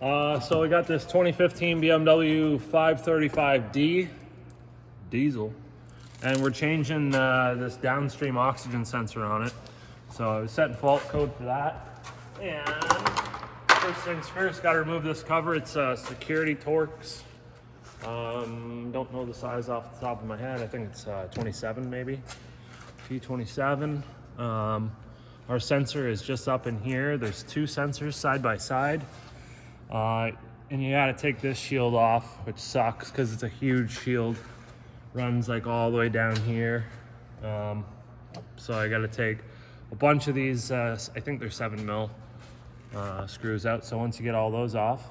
So we got this 2015 BMW 535D diesel, and we're changing this downstream oxygen sensor on it. So I was setting fault code for that. And first things first, got to remove this cover. It's Security Torx. Don't know the size off the top of my head. I think it's 27 maybe. T27. Our sensor is just up in here. There's two sensors side by side. And you gotta take this shield off, which sucks because it's a huge shield. Runs like all the way down here. So I gotta take a bunch of these, I think they're 7mm screws out. So once you get all those off,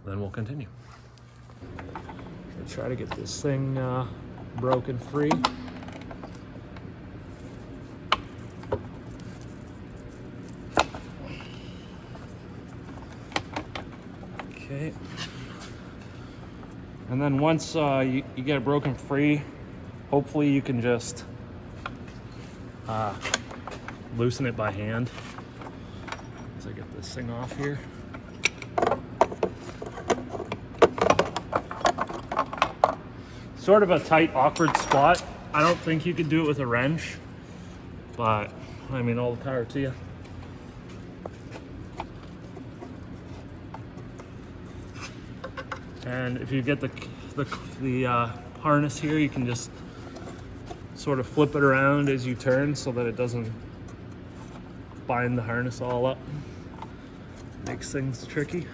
then we'll continue. Try to get this thing broken free. Okay. And then once you get it broken free, hopefully you can just loosen it by hand. As I get this thing off here. Sort of a tight, awkward spot. I don't think you could do it with a wrench, but I mean, all the power to you. And if you get the harness here, you can just sort of flip it around as you turn so that it doesn't bind the harness all up. Makes things tricky.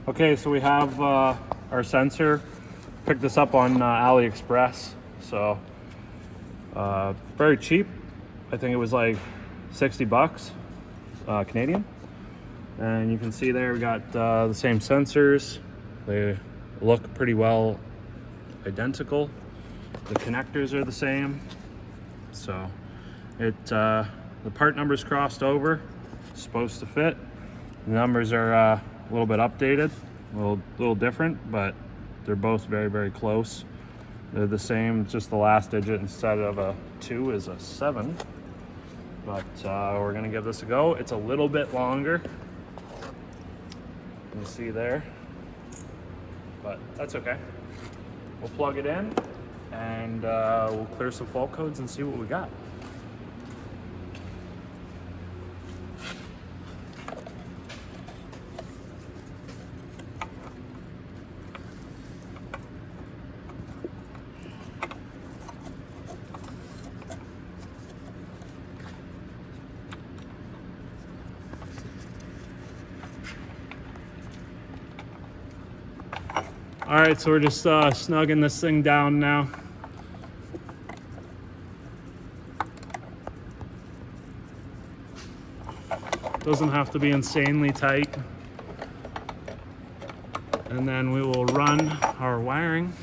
Okay, so we have our sensor. Picked this up on AliExpress. So very cheap. I think it was like 60 bucks Canadian. And you can see there we got the same sensors. They look pretty well identical. The connectors are the same. So the part numbers crossed over. It's supposed to fit. The numbers are a little bit updated, a little different, but they're both very, very close. They're the same, just the last digit instead of a 2 is a 7. But we're gonna give this a go. It's a little bit longer. You can see there, but that's okay. We'll plug it in and we'll clear some fault codes and see what we got. All right, so we're just snugging this thing down now. Doesn't have to be insanely tight. And then we will run our wiring.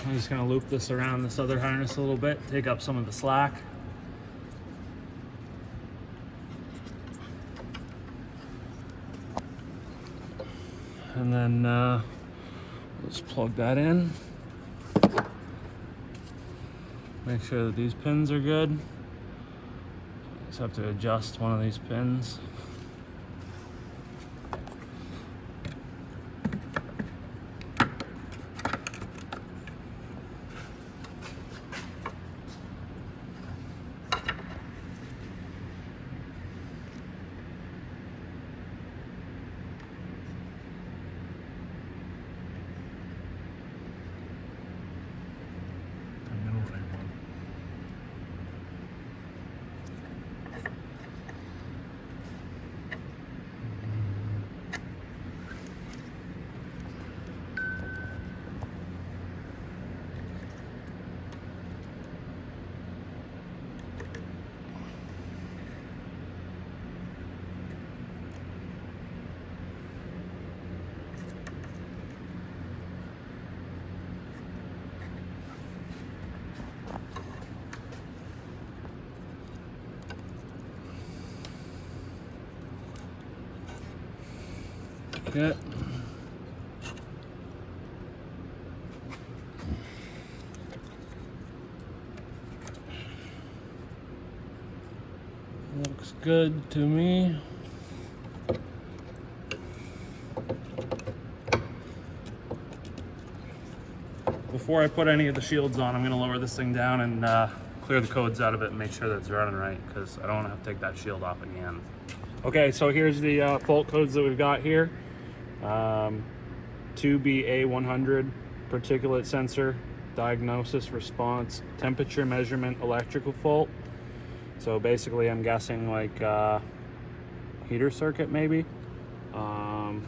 I'm just gonna loop this around this other harness a little bit, take up some of the slack. And then let's plug that in. Make sure that these pins are good. Just have to adjust one of these pins. socket. Looks good to me. Before I put any of the shields on, I'm gonna lower this thing down and clear the codes out of it and make sure that it's running right, because I don't wanna have to take that shield off again. Okay, so here's the fault codes that we've got here. 2BA100, particulate sensor, diagnosis, response, temperature measurement, electrical fault. So basically I'm guessing like heater circuit maybe. And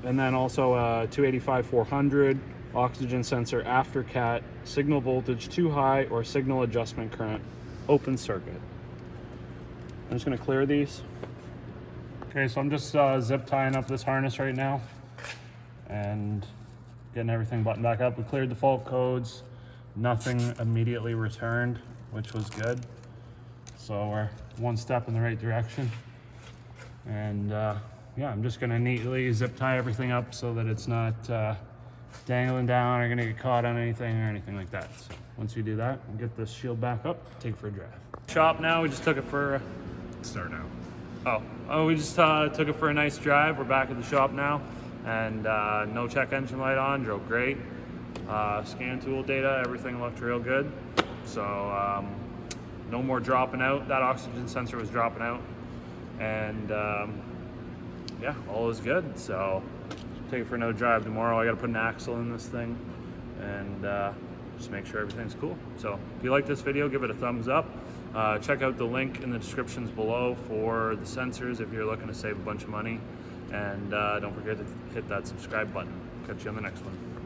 then also 285-400, oxygen sensor after cat, signal voltage too high or signal adjustment current, open circuit. I'm just gonna clear these. Okay, so I'm just zip tying up this harness right now and getting everything buttoned back up. We cleared the fault codes, nothing immediately returned, which was good. So we're one step in the right direction. And yeah, I'm just gonna neatly zip tie everything up so that it's not dangling down or gonna get caught on anything or anything like that. So once we do that, we'll get this shield back up, take it for a drive. Shop now, we just took it for Start now. we just took it for a nice drive. We're back at the shop now, and no check engine light on, drove great. Scan tool data, everything looked real good. So no more dropping out. That oxygen sensor was dropping out, and yeah, all is good. So take it for another drive tomorrow. I got to put an axle in this thing and just make sure everything's cool. So if you like this video, give it a thumbs up. Check out the link in the descriptions below for the sensors if you're looking to save a bunch of money. And don't forget to hit that subscribe button. Catch you on the next one.